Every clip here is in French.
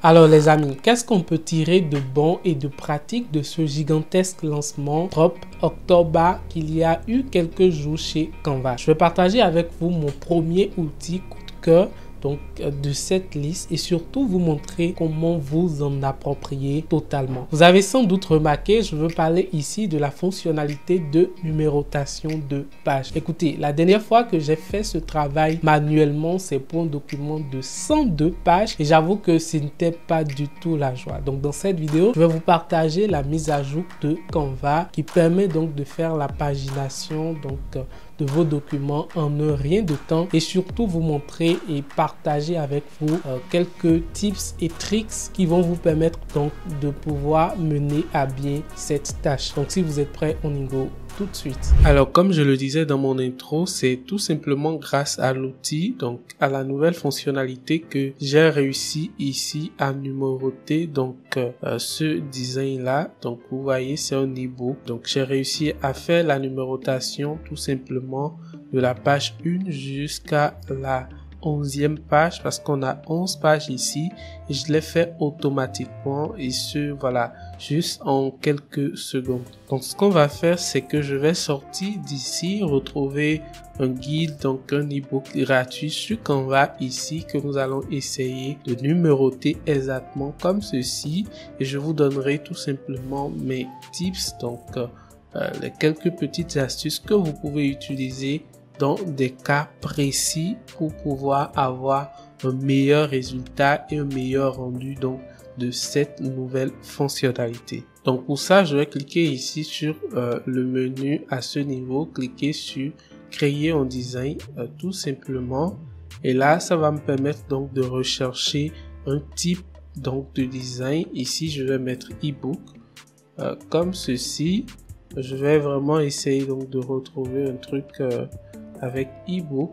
Alors les amis, qu'est-ce qu'on peut tirer de bon et de pratique de ce gigantesque lancement Drop October qu'il y a eu quelques jours chez Canva? Je vais partager avec vous mon premier outil coup de cœur de cette liste et surtout vous montrer comment vous en approprier totalement. Vous avez sans doute remarqué, je veux parler ici de la fonctionnalité de numérotation de page. Écoutez, la dernière fois que j'ai fait ce travail manuellement, c'est pour un document de 102 pages et j'avoue que ce n'était pas du tout la joie. Donc dans cette vidéo, je vais vous partager la mise à jour de Canva qui permet donc de faire la pagination de vos documents en un rien de temps et surtout vous montrer et partager avec vous quelques tips et tricks qui vont vous permettre donc de pouvoir mener à bien cette tâche. Donc si vous êtes prêts, on y go tout de suite. Alors comme je le disais dans mon intro, c'est tout simplement grâce à l'outil, donc à la nouvelle fonctionnalité que j'ai réussi ici à numéroter ce design là. Donc vous voyez, c'est un ebook. Donc j'ai réussi à faire la numérotation tout simplement de la page 1 jusqu'à la 11e page parce qu'on a 11 pages ici et je l'ai fait automatiquement et voilà, juste en quelques secondes. Donc ce qu'on va faire, c'est que je vais sortir d'ici, retrouver un guide, donc un ebook gratuit sur Canva ici que nous allons essayer de numéroter exactement comme ceci et je vous donnerai tout simplement mes tips, les quelques petites astuces que vous pouvez utiliser dans des cas précis pour pouvoir avoir un meilleur résultat et un meilleur rendu de cette nouvelle fonctionnalité. Donc pour ça, je vais cliquer ici sur le menu à ce niveau, cliquer sur créer un design tout simplement et là ça va me permettre donc de rechercher un type de design. Ici je vais mettre ebook comme ceci. Je vais vraiment essayer donc de retrouver un truc avec ebook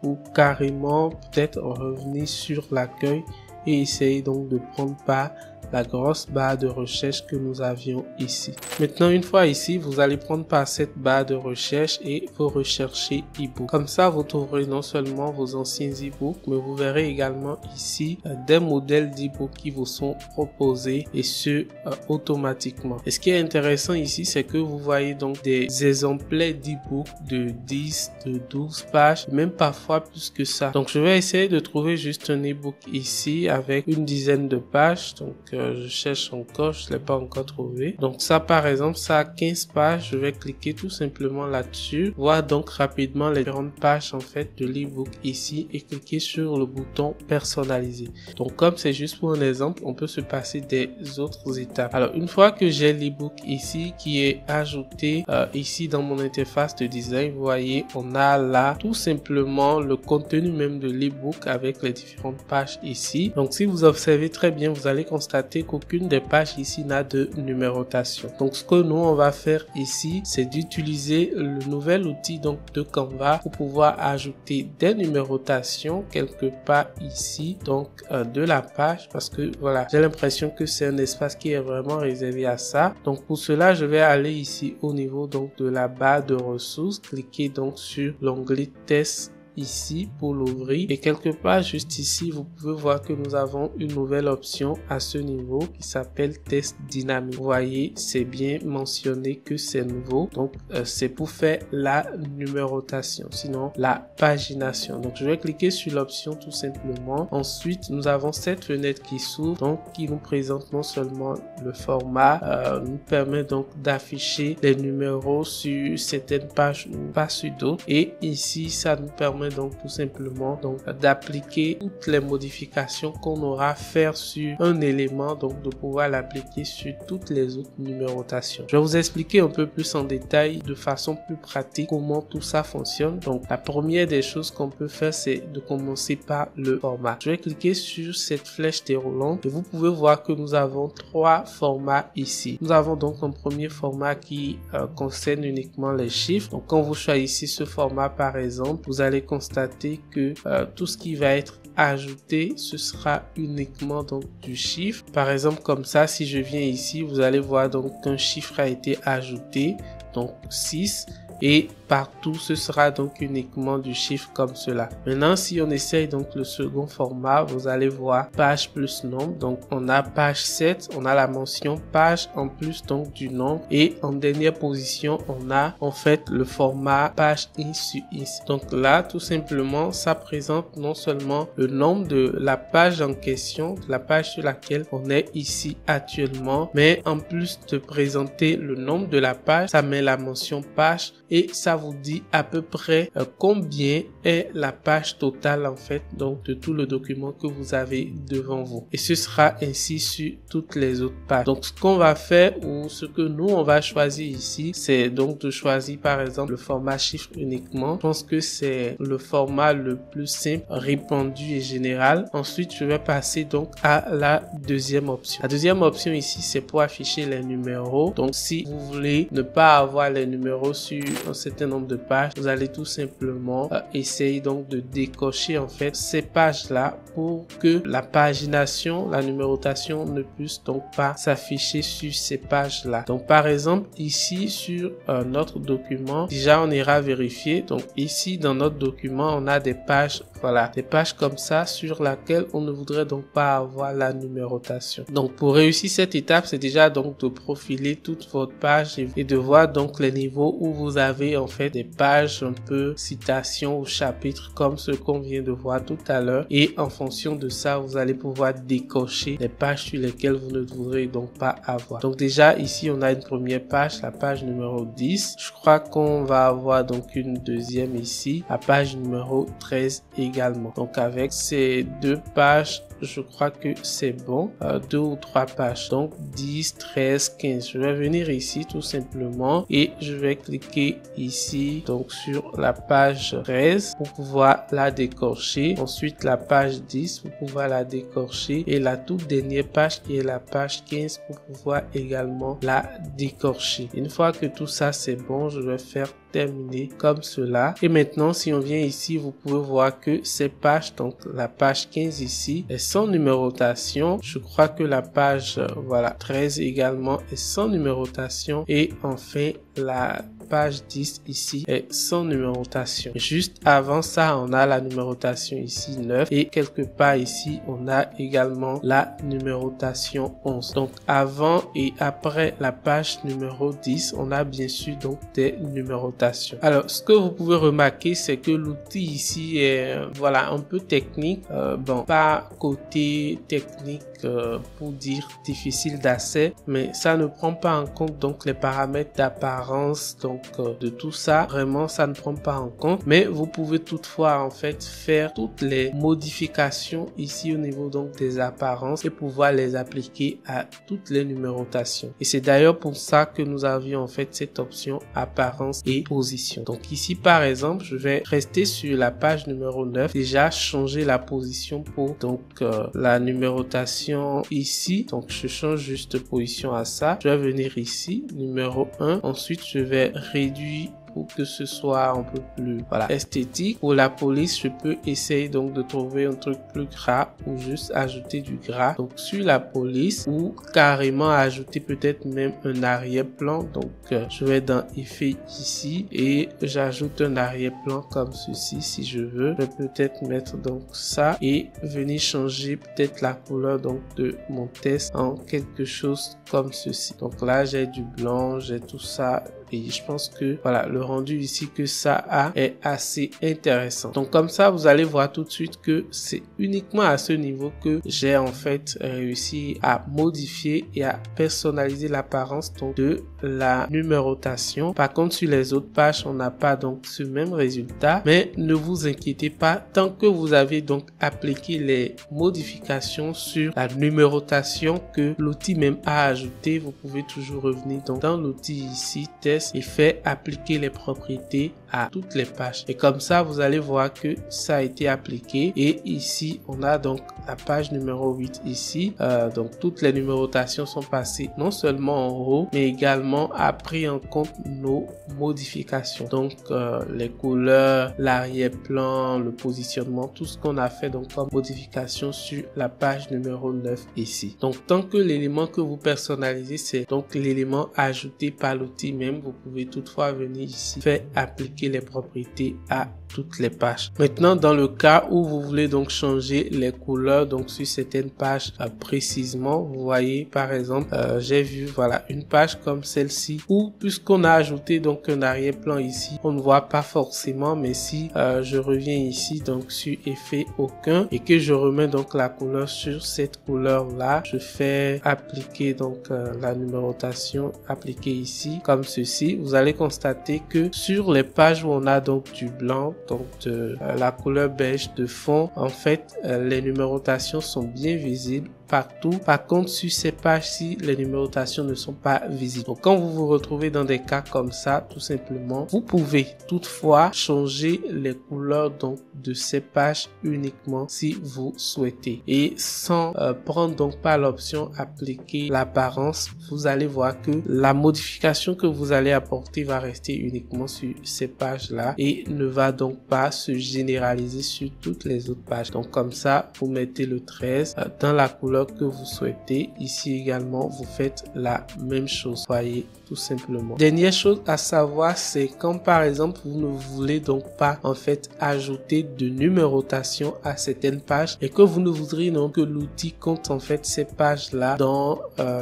ou carrément peut-être revenir sur l'accueil et essayer donc de prendre pas la grosse barre de recherche que nous avions ici. Maintenant, une fois ici, vous allez prendre par cette barre de recherche et vous recherchez ebook. Comme ça, vous trouverez non seulement vos anciens ebooks, mais vous verrez également ici des modèles d'ebook qui vous sont proposés et ce automatiquement. Et ce qui est intéressant ici, c'est que vous voyez donc des exemplaires d'ebook de 10, de 12 pages, même parfois plus que ça. Donc, je vais essayer de trouver juste un ebook ici avec une dizaine de pages. Donc, je cherche encore, je ne l'ai pas encore trouvé. Donc ça par exemple, ça a 15 pages, je vais cliquer tout simplement là-dessus, voir donc rapidement les différentes pages en fait de l'ebook ici et cliquer sur le bouton personnaliser. Donc comme c'est juste pour un exemple, on peut se passer des autres étapes. Alors une fois que j'ai l'ebook ici qui est ajouté ici dans mon interface de design, vous voyez, on a là tout simplement le contenu même de l'ebook avec les différentes pages ici. Donc si vous observez très bien, vous allez constater qu'aucune des pages ici n'a de numérotation. Donc ce que nous on va faire ici, c'est d'utiliser le nouvel outil de Canva pour pouvoir ajouter des numérotations quelque part ici de la page parce que voilà, j'ai l'impression que c'est un espace qui est vraiment réservé à ça. Donc pour cela, je vais aller ici au niveau de la barre de ressources, cliquer donc sur l'onglet test ici pour l'ouvrir et quelque part juste ici vous pouvez voir que nous avons une nouvelle option à ce niveau qui s'appelle test dynamique. Vous voyez, c'est bien mentionné que c'est nouveau, donc c'est pour faire la numérotation, sinon la pagination. Donc je vais cliquer sur l'option tout simplement. Ensuite nous avons cette fenêtre qui s'ouvre, donc qui nous présente non seulement le format, nous permet donc d'afficher les numéros sur certaines pages ou pas sur d'autres et ici ça nous permet donc tout simplement d'appliquer toutes les modifications qu'on aura à faire sur un élément, donc de pouvoir l'appliquer sur toutes les autres numérotations. Je vais vous expliquer un peu plus en détail de façon plus pratique comment tout ça fonctionne. Donc la première des choses qu'on peut faire, c'est de commencer par le format. Je vais cliquer sur cette flèche déroulante et vous pouvez voir que nous avons trois formats ici. Nous avons donc un premier format qui concerne uniquement les chiffres. Donc quand vous choisissez ce format par exemple, vous allez constater que tout ce qui va être ajouté, ce sera uniquement donc du chiffre. Par exemple comme ça, si je viens ici, vous allez voir donc qu'un chiffre a été ajouté, donc 6. Et partout ce sera donc uniquement du chiffre comme cela. Maintenant, si on essaye donc le second format, vous allez voir page plus nombre. Donc on a page 7, on a la mention page en plus donc du nombre, et en dernière position on a en fait le format page in sur in. Donc là tout simplement ça présente non seulement le nombre de la page en question, de la page sur laquelle on est ici actuellement, mais en plus de présenter le nombre de la page, ça met la mention page et ça vous dit à peu près combien est la page totale en fait donc de tout le document que vous avez devant vous, et ce sera ainsi sur toutes les autres pages. Donc ce qu'on va faire, ou ce que nous on va choisir ici, c'est donc de choisir par exemple le format chiffre uniquement. Je pense que c'est le format le plus simple, répandu et général. Ensuite je vais passer donc à la deuxième option. La deuxième option ici, c'est pour afficher les numéros. Donc si vous voulez ne pas avoir les numéros sur un certain nombre de pages, vous allez tout simplement essayer donc de décocher en fait ces pages là pour que la pagination, la numérotation ne puisse donc pas s'afficher sur ces pages là. Donc par exemple ici sur notre document, déjà on ira vérifier. Donc ici dans notre document on a des pages, voilà, des pages comme ça sur laquelle on ne voudrait donc pas avoir la numérotation. Donc pour réussir cette étape, c'est déjà donc de profiler toute votre page et de voir donc les niveaux où vous avez en fait des pages un peu citations ou chapitres comme ce qu'on vient de voir tout à l'heure, et en fonction de ça vous allez pouvoir décocher les pages sur lesquelles vous ne voudrez donc pas avoir. Donc déjà ici on a une première page, la page numéro 10. Je crois qu'on va avoir donc une deuxième ici, la page numéro 13 également. Donc avec ces deux pages, je crois que c'est bon. 2 ou 3 pages, donc 10, 13, 15. Je vais venir ici tout simplement et je vais cliquer ici donc sur la page 13 pour pouvoir la décorcher. Ensuite la page 10 pour pouvoir la décorcher, et la toute dernière page qui est la page 15 pour pouvoir également la décorcher. Une fois que tout ça c'est bon, je vais faire terminer comme cela. Et maintenant si on vient ici, vous pouvez voir que ces pages, donc la page 15 ici est sans numérotation. Je crois que la page voilà 13 également est sans numérotation, et enfin la page 10 ici est sans numérotation. Juste avant ça on a la numérotation ici 9, et quelque part ici on a également la numérotation 11. Donc avant et après la page numéro 10 on a bien sûr donc des numérotations. Alors ce que vous pouvez remarquer, c'est que l'outil ici est voilà un peu technique, bon pas côté technique pour dire difficile d'accès, mais ça ne prend pas en compte donc les paramètres d'apparence donc de tout ça, vraiment ça ne prend pas en compte, mais vous pouvez toutefois en fait faire toutes les modifications ici au niveau donc des apparences et pouvoir les appliquer à toutes les numérotations. Et c'est d'ailleurs pour ça que nous avions en fait cette option apparence et position. Donc ici par exemple je vais rester sur la page numéro 9, déjà changer la position pour donc la numérotation ici. Donc je change juste position à ça, je vais venir ici numéro 1, ensuite je vais réduire pour que ce soit un peu plus voilà esthétique. Pour la police, je peux essayer donc de trouver un truc plus gras ou juste ajouter du gras donc sur la police, ou carrément ajouter peut-être même un arrière-plan. Donc je vais dans effet ici et j'ajoute un arrière-plan comme ceci si je veux. Je vais peut-être mettre donc ça et venir changer peut-être la couleur donc de mon test en quelque chose comme ceci. Donc là j'ai du blanc, j'ai tout ça. Et je pense que voilà, le rendu ici que ça a est assez intéressant. Donc comme ça, vous allez voir tout de suite que c'est uniquement à ce niveau que j'ai en fait réussi à modifier et à personnaliser l'apparence donc de la numérotation. Par contre, sur les autres pages, on n'a pas donc ce même résultat. Mais ne vous inquiétez pas, tant que vous avez donc appliqué les modifications sur la numérotation que l'outil même a ajouté, vous pouvez toujours revenir donc dans l'outil ici test et fait appliquer les propriétés à toutes les pages. Et comme ça, vous allez voir que ça a été appliqué. Et ici, on a donc la page numéro 8 ici. Donc, toutes les numérotations sont passées non seulement en haut, mais également a pris en compte nos modifications. Donc, les couleurs, l'arrière-plan, le positionnement, tout ce qu'on a fait donc comme modification sur la page numéro 9 ici. Donc, tant que l'élément que vous personnalisez, c'est donc l'élément ajouté par l'outil même, vous pouvez toutefois venir ici, faire appliquer appliquer les propriétés à toutes les pages. Maintenant, dans le cas où vous voulez donc changer les couleurs donc sur certaines pages précisément, vous voyez par exemple, j'ai vu voilà une page comme celle-ci où puisqu'on a ajouté donc un arrière-plan ici, on ne voit pas forcément, mais si je reviens ici donc sur effet aucun et que je remets donc la couleur sur cette couleur là, je fais appliquer donc la numérotation appliquée ici comme ceci, vous allez constater que sur les pages où on a donc du blanc, donc la couleur beige de fond, en fait les numérotations sont bien visibles partout. Par contre, sur ces pages-ci, les numérotations ne sont pas visibles. Donc, quand vous vous retrouvez dans des cas comme ça, tout simplement, vous pouvez toutefois changer les couleurs donc de ces pages uniquement si vous souhaitez. Et sans prendre donc pas l'option appliquer l'apparence, vous allez voir que la modification que vous allez apporter va rester uniquement sur ces pages-là et ne va donc pas se généraliser sur toutes les autres pages. Donc, comme ça, vous mettez le 13 dans la couleur que vous souhaitez. Ici également, vous faites la même chose. Voyez, tout simplement. Dernière chose à savoir, c'est quand par exemple, vous ne voulez donc pas en fait ajouter de numérotation à certaines pages et que vous ne voudriez non que l'outil compte en fait ces pages-là dans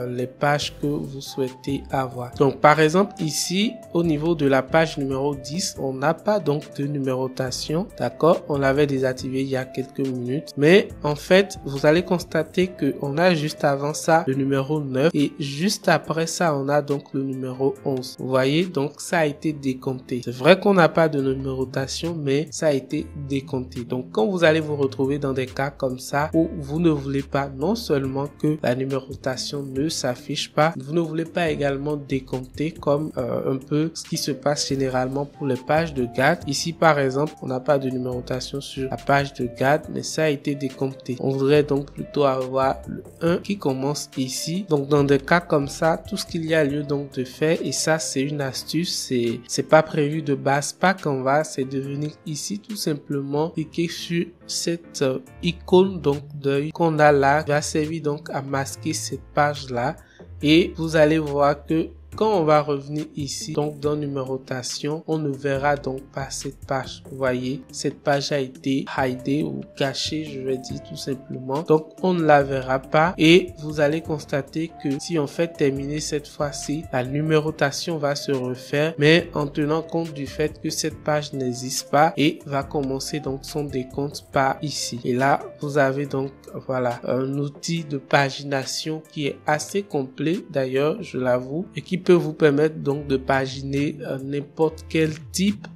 les pages que vous souhaitez avoir. Donc, par exemple, ici, au niveau de la page numéro 10, on n'a pas donc de numérotation. D'accord? On l'avait désactivé il y a quelques minutes. Mais en fait, vous allez constater que on a juste avant ça le numéro 9 et juste après ça, on a donc le numéro 11. Vous voyez, donc ça a été décompté. C'est vrai qu'on n'a pas de numérotation, mais ça a été décompté. Donc, quand vous allez vous retrouver dans des cas comme ça où vous ne voulez pas non seulement que la numérotation ne s'affiche pas, vous ne voulez pas également décompter comme un peu ce qui se passe généralement pour les pages de garde. Ici, par exemple, on n'a pas de numérotation sur la page de garde, mais ça a été décompté. On voudrait donc plutôt avoir le 1 qui commence ici. Donc, dans des cas comme ça, tout ce qu'il y a lieu donc de faire, et ça, c'est une astuce, c'est pas prévu de base, pas Canva, c'est de venir ici tout simplement cliquer sur cette icône donc d'œil qu'on a là, qui va servir donc à masquer cette page là, et vous allez voir que quand on va revenir ici, donc dans numérotation, on ne verra donc pas cette page. Vous voyez, cette page a été hidée ou cachée, je vais dire tout simplement. Donc, on ne la verra pas et vous allez constater que si on fait terminer cette fois-ci, la numérotation va se refaire, mais en tenant compte du fait que cette page n'existe pas et va commencer donc son décompte par ici. Et là, vous avez donc, voilà, un outil de pagination qui est assez complet d'ailleurs, je l'avoue, et qui peut vous permettre donc de paginer n'importe quel type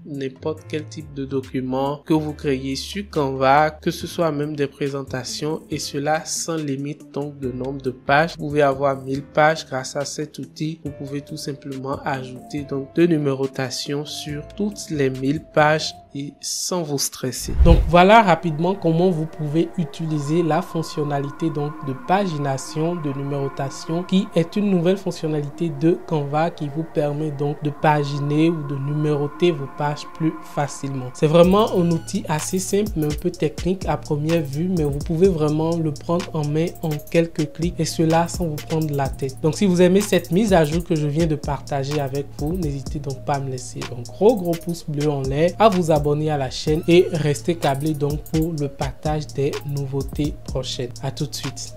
de document que vous créez sur Canva, que ce soit même des présentations, et cela sans limite donc de nombre de pages. Vous pouvez avoir 1000 pages grâce à cet outil. Vous pouvez tout simplement ajouter donc de numérotation sur toutes les 1000 pages et sans vous stresser. Donc voilà rapidement comment vous pouvez utiliser la fonctionnalité donc de pagination, de numérotation, qui est une nouvelle fonctionnalité de Canva qui vous permet donc de paginer ou de numéroter vos pages plus facilement. C'est vraiment un outil assez simple mais un peu technique à première vue, mais vous pouvez vraiment le prendre en main en quelques clics et cela sans vous prendre la tête. Donc si vous aimez cette mise à jour que je viens de partager avec vous, n'hésitez donc pas à me laisser un gros pouce bleu en l'air, à vous abonner à la chaîne et restez câblé donc pour le partage des nouveautés prochaines. À tout de suite.